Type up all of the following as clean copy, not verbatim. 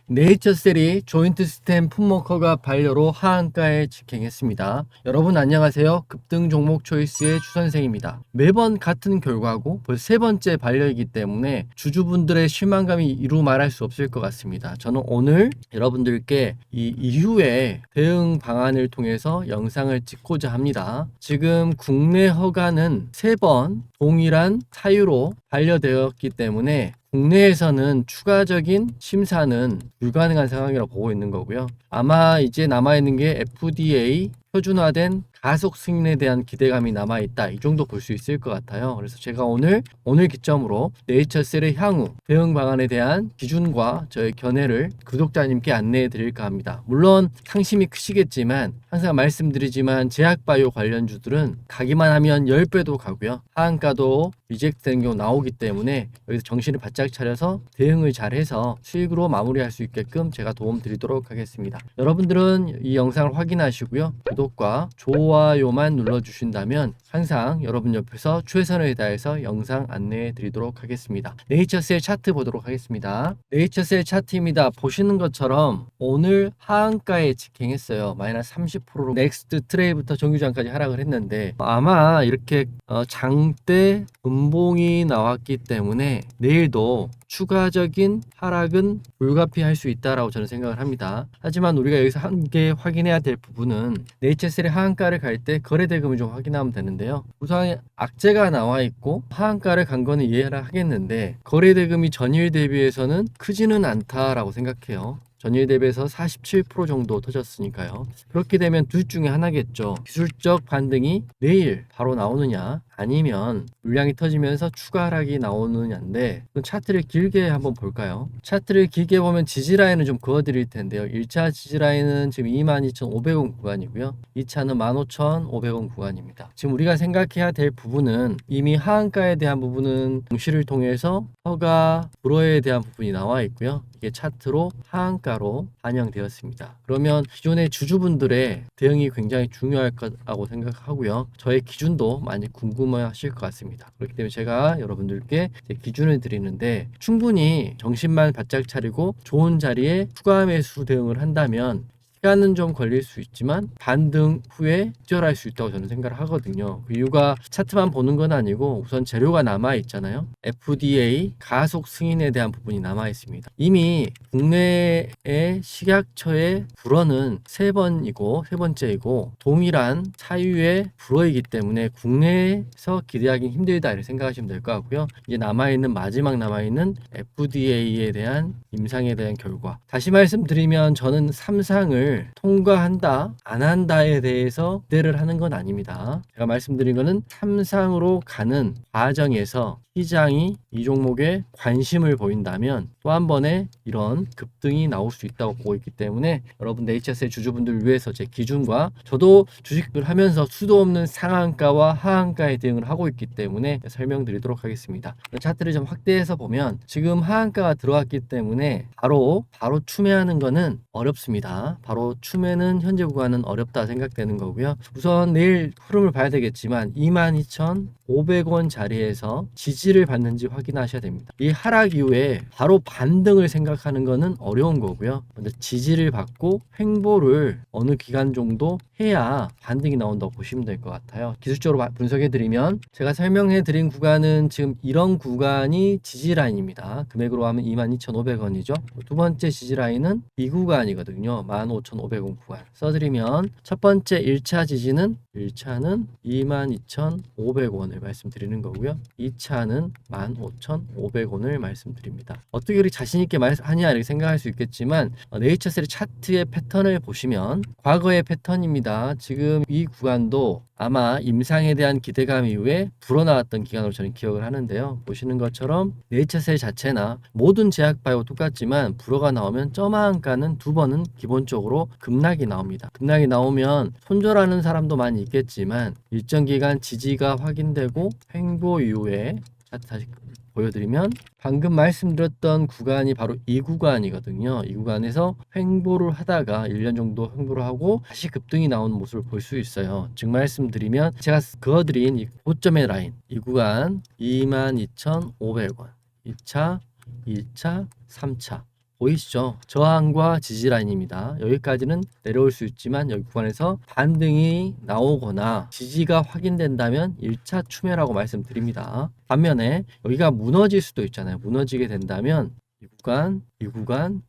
네이처셀이 조인트 스템 풋머커가 반려로 하한가에 직행했습니다. 여러분 안녕하세요. 급등 종목 초이스의 추선생입니다. 매번 같은 결과고 벌써 세 번째 반려이기 때문에 주주분들의 실망감이 이루 말할 수 없을 것 같습니다. 저는 오늘 여러분들께 이 이후에 대응 방안을 통해서 영상을 찍고자 합니다. 지금 국내 허가는 세 번 동일한 사유로 반려되었기 때문에 국내에서는 추가적인 심사는 불가능한 상황이라고 보고 있는 거고요. 아마 이제 남아있는 게 FDA 표준화된 가속 승인에 대한 기대감이 남아있다. 이 정도 볼 수 있을 것 같아요. 그래서 제가 오늘 기점으로 네이처셀의 향후 대응 방안에 대한 기준과 저의 견해를 구독자님께 안내해 드릴까 합니다. 물론 상심이 크시겠지만 항상 말씀드리지만 제약바이오 관련주들은 가기만 하면 10배도 가고요. 하한가도 리젝트 되는 경우 나오기 때문에 여기서 정신을 바짝 차려서 대응을 잘해서 수익으로 마무리할 수 있게끔 제가 도움 드리도록 하겠습니다. 여러분들은 이 영상을 확인하시고요. 구독과 좋아요만 눌러주신다면 항상 여러분 옆에서 최선을 다해서 영상 안내해 드리도록 하겠습니다. 네이처셀 차트 보도록 하겠습니다. 네이처셀 차트입니다. 보시는 것처럼 오늘 하한가에 직행했어요. 마이너스 30%로 넥스트 트레이부터 정규장까지 하락을 했는데 아마 이렇게 장대 분봉이 나왔기 때문에 내일도 추가적인 하락은 불가피할 수 있다라고 저는 생각을 합니다. 하지만 우리가 여기서 함께 확인해야 될 부분은 네이처셀의 하한가를 갈 때 거래대금을 좀 확인하면 되는데요. 우선 악재가 나와 있고 하한가를 간 거는 이해를 하겠는데 거래대금이 전일 대비해서는 크지는 않다라고 생각해요. 전일 대비해서 47% 정도 터졌으니까요. 그렇게 되면 둘 중에 하나겠죠. 기술적 반등이 내일 바로 나오느냐 아니면 물량이 터지면서 추가 하락이 나오느냐인데 차트를 길게 한번 볼까요? 차트를 길게 보면 지지라인을 좀 그어드릴 텐데요. 1차 지지라인은 지금 22,500원 구간이고요. 2차는 15,500원 구간입니다. 지금 우리가 생각해야 될 부분은 이미 하한가에 대한 부분은 공시를 통해서 허가 불허에 대한 부분이 나와 있고요. 이게 차트로 하한가로 반영되었습니다. 그러면 기존의 주주분들의 대응이 굉장히 중요할 거라고 생각하고요. 저의 기준도 많이 궁금해하실 것 같습니다. 그렇기 때문에 제가 여러분들께 기준을 드리는데 충분히 정신만 바짝 차리고 좋은 자리에 추가 매수 대응을 한다면 시간은 좀 걸릴 수 있지만 반등 후에 기절할 수 있다고 저는 생각을 하거든요. 그 이유가 차트만 보는 건 아니고 우선 재료가 남아 있잖아요. FDA 가속 승인에 대한 부분이 남아 있습니다. 이미 국내의 식약처의 불허는 세 번째이고 동일한 사유의 불허이기 때문에 국내에서 기대하기 힘들다 이렇게 생각하시면 될 것 같고요. 이제 마지막 남아있는 FDA에 대한 임상에 대한 결과. 다시 말씀드리면 저는 3상을 통과한다 안 한다에 대해서 기대를 하는 건 아닙니다. 제가 말씀드린 거는 3상으로 가는 과정에서 시장이 이 종목에 관심을 보인다면 또 한 번의 이런 급등이 나올 수 있다고 보고 있기 때문에 여러분 네이처셀 주주분들을 위해서 제 기준과 저도 주식을 하면서 수도 없는 상한가와 하한가에 대응을 하고 있기 때문에 설명드리도록 하겠습니다. 차트를 좀 확대해서 보면 지금 하한가가 들어왔기 때문에 바로 추매하는 거는 어렵습니다. 바로 추매는 현재 구간은 어렵다 생각되는 거고요. 우선 내일 흐름을 봐야 되겠지만 22,500원 자리에서 지지를 받는지 확인하셔야 됩니다. 이 하락 이후에 바로 반등을 생각하는 거는 어려운 거고요. 먼저 지지를 받고 횡보를 어느 기간 정도 해야 반등이 나온다고 보시면 될 것 같아요. 기술적으로 분석해 드리면 제가 설명해 드린 구간은 지금 이런 구간이 지지 라인입니다. 금액으로 하면 22,500원이죠. 두 번째 지지 라인은 이 구간이거든요. 15,500원 구간. 써드리면 첫 번째 1차 지지는 22,500원을 말씀드리는 거고요. 2차는 15,500원을 말씀드립니다. 어떻게 우리 자신있게 하냐 이렇게 생각할 수 있겠지만 네이처셀의 차트의 패턴을 보시면 과거의 패턴입니다. 지금 이 구간도 아마 임상에 대한 기대감 이후에 불어나왔던 기간으로 저는 기억을 하는데요. 보시는 것처럼 네이처셀 자체나 모든 제약바이오 똑같지만 불어가 나오면 점하한가는 두 번은 기본적으로 급락이 나옵니다. 급락이 나오면 손절하는 사람도 많이 있겠지만 일정 기간 지지가 확인되고 횡보 이후에 차트 다시 보여드리면 방금 말씀드렸던 구간이 바로 이 구간이거든요. 이 구간에서 횡보를 하다가 1년 정도 횡보를 하고 다시 급등이 나오는 모습을 볼 수 있어요. 즉 말씀드리면 제가 그어드린 이 고점의 라인 이 구간 22,500원 2차, 1차, 3차 보이시죠? 저항과 지지 라인입니다. 여기까지는 내려올 수 있지만 여기 구간에서 반등이 나오거나 지지가 확인된다면 1차 추매라고 말씀드립니다. 반면에 여기가 무너질 수도 있잖아요. 무너지게 된다면 이 구간,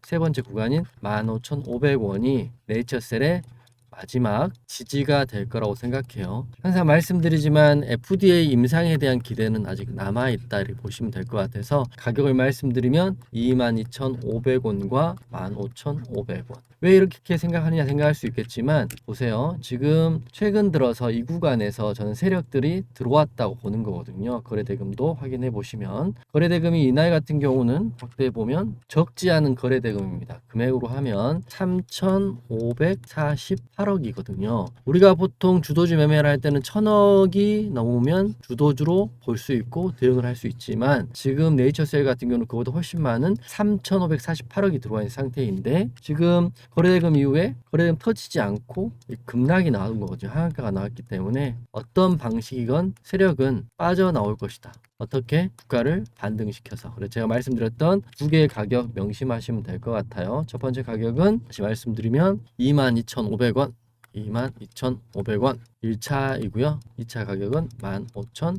세 번째 구간인 15,500원이 네이처셀의 마지막 지지가 될 거라고 생각해요. 항상 말씀드리지만 FDA 임상에 대한 기대는 아직 남아있다 이렇게 보시면 될 것 같아서 가격을 말씀드리면 22,500원과 15,500원. 왜 이렇게 생각하느냐 생각할 수 있겠지만 보세요. 지금 최근 들어서 이 구간에서 저는 세력들이 들어왔다고 보는 거거든요. 거래대금도 확인해 보시면 거래대금이 이날 같은 경우는 확대해 보면 적지 않은 거래대금입니다. 금액으로 하면 3,548억이거든요. 우리가 보통 주도주 매매를 할 때는 1,000억이 넘으면 주도주로 볼 수 있고 대응을 할 수 있지만 지금 네이처셀 같은 경우는 그보다 훨씬 많은 3,548억이 들어와 있는 상태인데 지금 거래대금 이후에 거래대금 터지지 않고 급락이 나온 거거든요. 하한가가 나왔기 때문에 어떤 방식이건 세력은 빠져나올 것이다. 어떻게? 주가를 반등시켜서. 그래서 제가 말씀드렸던 두 개의 가격 명심하시면 될 것 같아요. 첫 번째 가격은 다시 말씀드리면 22,500원, 22,500원 1차이고요. 2차 가격은 15,500원.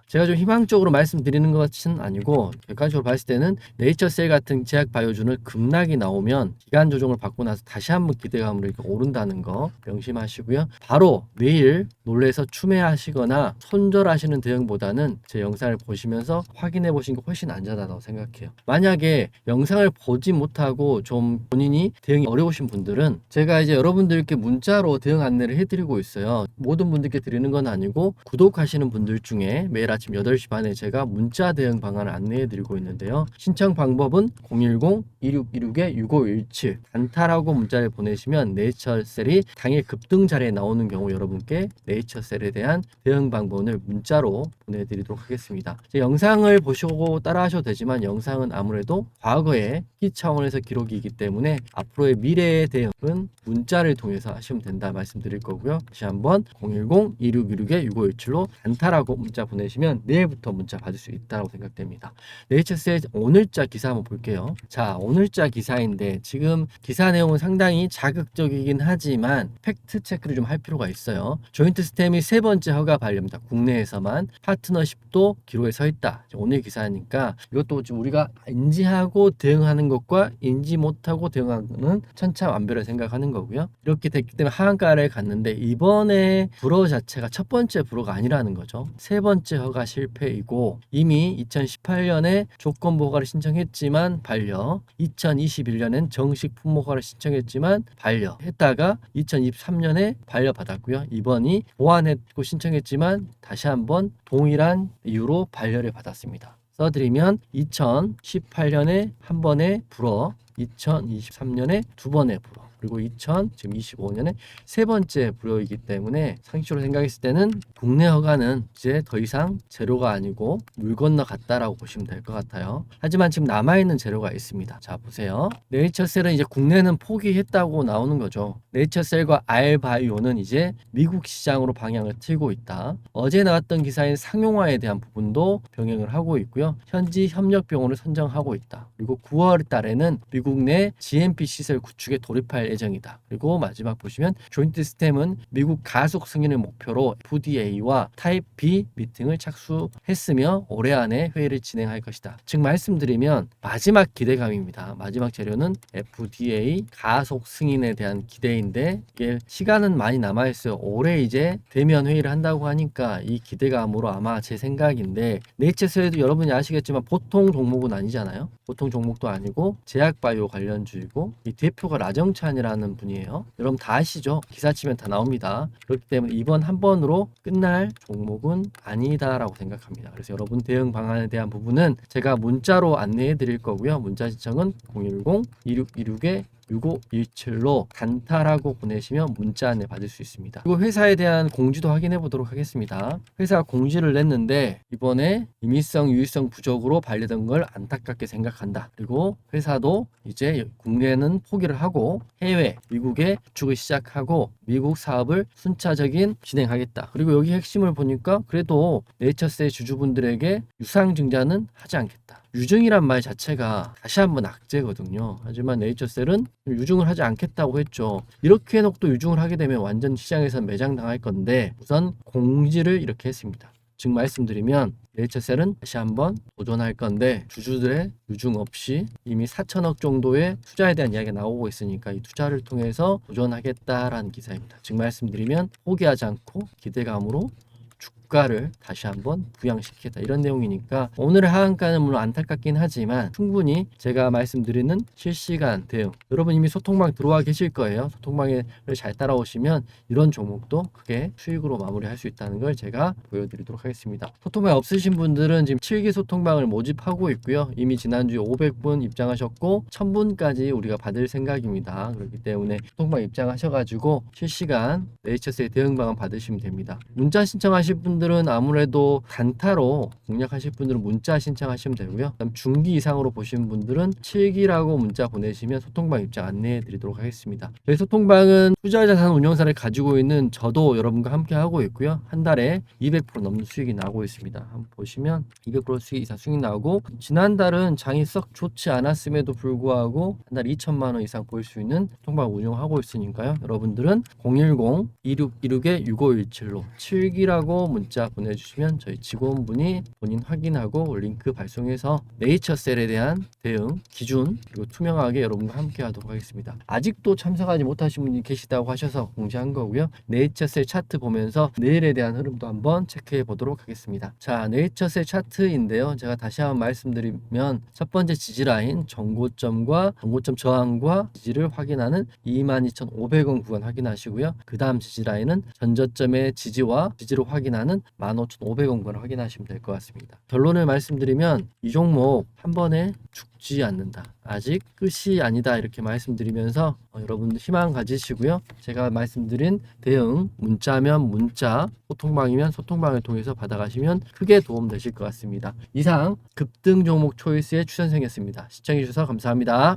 제가 좀 희망적으로 말씀드리는 것은 아니고 객관적으로 봤을 때는 네이처셀 같은 제약 바이오주는 급락이 나오면 기간 조정을 받고 나서 다시 한번 기대감으로 이렇게 오른다는 거 명심하시고요. 바로 내일 놀래서 추매하시거나 손절하시는 대응보다는 제 영상을 보시면서 확인해 보시는 게 훨씬 안전하다고 생각해요. 만약에 영상을 보지 못하고 좀 본인이 대응이 어려우신 분들은 제가 이제 여러분들께 문자로 대응 안내를 해드리고 있어요. 모든 분들께 드리는 건 아니고 구독하시는 분들 중에 매일 아침 8시 반에 제가 문자 대응 방안을 안내해 드리고 있는데요. 신청 방법은 010-2616-6517 단타라고 문자를 보내시면 네이처셀이 당일 급등 자리에 나오는 경우 여러분께 네이처셀에 대한 대응 방법을 문자로 보내드리도록 하겠습니다. 제 영상을 보시고 따라하셔도 되지만 영상은 아무래도 과거의 기 차원에서 기록이기 때문에 앞으로의 미래의 대응은 문자를 통해서 하시면 된다 말씀드릴 거고요. 다시 한번 010-2616-6517로 단타라고 문자 보내시면 내일부터 문자 받을 수 있다고 생각됩니다. 네이처셀 오늘자 기사 한번 볼게요. 자, 오늘자 기사인데 지금 기사 내용은 상당히 자극적이긴 하지만 팩트 체크를 좀 할 필요가 있어요. 조인트 스템이 세 번째 허가 발령입니다. 국내에서만 파트너십도 기로에 서 있다. 오늘 기사니까 이것도 좀 우리가 인지하고 대응하는 것과 인지 못하고 대응하는 천차만별을 생각하는 거고요. 이렇게 됐기 때문에 하한가를 갔는데 이번에 불허 자체가 첫 번째 불허가 아니라는 거죠. 세 번째 허가 실패이고 이미 2018년에 조건부 허가를 신청했지만 반려, 2021년엔 정식 품목 허가를 신청했지만 반려했다가 2023년에 반려받았고요. 이번이 보완했고 신청했지만 다시 한번 동일한 이유로 반려를 받았습니다. 써드리면 2018년에 한 번의 불허, 2023년에 두 번의 불허, 그리고 2025년에 세 번째 불허이기 때문에 상식적으로 생각했을 때는 국내 허가는 이제 더 이상 제로가 아니고 물 건너 갔다라고 보시면 될 것 같아요. 하지만 지금 남아있는 제로가 있습니다. 자, 보세요. 네이처셀은 이제 국내는 포기했다고 나오는 거죠. 네이처셀과 알바이오는 이제 미국 시장으로 방향을 틀고 있다. 어제 나왔던 기사인 상용화에 대한 부분도 병행을 하고 있고요. 현지 협력병원을 선정하고 있다. 그리고 9월 달에는 미국 내 GMP 시설 구축에 돌입할 예정이다. 그리고 마지막 보시면 조인트 스템은 미국 가속 승인을 목표로 FDA와 타입 B 미팅을 착수했으며 올해 안에 회의를 진행할 것이다. 즉 말씀드리면 마지막 기대감입니다. 마지막 재료는 FDA 가속 승인에 대한 기대인데 이게 시간은 많이 남아있어요. 올해 이제 대면 회의를 한다고 하니까 이 기대감으로 아마 제 생각인데 네이처셀도 여러분이 아시겠지만 보통 종목은 아니잖아요. 보통 종목도 아니고 제약바이오 관련주이고 이 대표가 라정찬이라는 분이에요. 여러분 다 아시죠? 기사 치면 다 나옵니다. 그렇기 때문에 이번 한 번으로 끝날 종목은 아니다라고 생각합니다. 그래서 여러분 대응 방안에 대한 부분은 제가 문자로 안내해 드릴 거고요. 문자 지청은 010-2616-6517로 단타라고 보내시면 문자 안내 받을 수 있습니다. 그리고 회사에 대한 공지도 확인해 보도록 하겠습니다. 회사가 공지를 냈는데 이번에 임의성 유의성 부족으로 반려된 걸 안타깝게 생각한다. 그리고 회사도 이제 국내는 포기를 하고 해외 미국에 구축을 시작하고 미국 사업을 순차적인 진행하겠다. 그리고 여기 핵심을 보니까 그래도 네이처셀 주주분들에게 유상증자는 하지 않겠다. 유증이란 말 자체가 다시 한번 악재거든요. 하지만 네이처셀은 유증을 하지 않겠다고 했죠. 이렇게 해놓고 또 유증을 하게 되면 완전 시장에서 매장당할 건데 우선 공지를 이렇게 했습니다. 즉 말씀드리면 네이처셀은 다시 한번 도전할 건데 주주들의 유증 없이 이미 4천억 정도의 투자에 대한 이야기가 나오고 있으니까 이 투자를 통해서 도전하겠다라는 기사입니다. 즉 말씀드리면 포기하지 않고 기대감으로 주가를 다시 한번 부양시키겠다 이런 내용이니까 오늘의 하한가는 물론 안타깝긴 하지만 충분히 제가 말씀드리는 실시간 대응 여러분 이미 소통방 들어와 계실 거예요. 소통방을 잘 따라오시면 이런 종목도 크게 수익으로 마무리할 수 있다는 걸 제가 보여드리도록 하겠습니다. 소통방 없으신 분들은 지금 7기 소통방을 모집하고 있고요. 이미 지난주에 500분 입장하셨고 1000분까지 우리가 받을 생각입니다. 그렇기 때문에 소통방 입장하셔가지고 실시간 네이처셀 대응방안 받으시면 됩니다. 문자 신청하실 분들은 아무래도 단타로 공략하실 분들은 문자 신청하시면 되고요. 그다음 중기 이상으로 보시는 분들은 7기라고 문자 보내시면 소통방 입장 안내해 드리도록 하겠습니다. 저희 소통방은 투자자산 운용사를 가지고 있는 저도 여러분과 함께 하고 있고요. 한 달에 200% 넘는 수익이 나오고 있습니다. 한번 보시면 200% 수익 이상 수익 나오고 지난달은 장이 썩 좋지 않았음에도 불구하고 한 달 2천만 원 이상 보일 수 있는 소통방 운영하고 있으니까요. 여러분들은 010-2616-6517로 7기라고 문자 보내주시면 저희 직원분이 본인 확인하고 링크 발송해서 네이처셀에 대한 대응, 기준 그리고 투명하게 여러분과 함께 하도록 하겠습니다. 아직도 참석하지 못하신 분이 계시다고 하셔서 공지한 거고요. 네이처셀 차트 보면서 내일에 대한 흐름도 한번 체크해 보도록 하겠습니다. 자, 네이처셀 차트인데요. 제가 다시 한번 말씀드리면 첫 번째 지지라인 정고점과 정고점 저항과 지지를 확인하는 22,500원 구간 확인하시고요. 그 다음 지지라인은 전저점의 지지와 지지를 확인하는 15,500원 구간 확인하시면 될 것 같습니다. 결론을 말씀드리면 이 종목 한 번에 죽지 않는다. 아직 끝이 아니다. 이렇게 말씀드리면서 여러분들 희망 가지시고요. 제가 말씀드린 대응 문자면 문자, 소통방이면 소통방을 통해서 받아가시면 크게 도움 되실 것 같습니다. 이상 급등 종목 초이스의 추선생이었습니다. 시청해주셔서 감사합니다.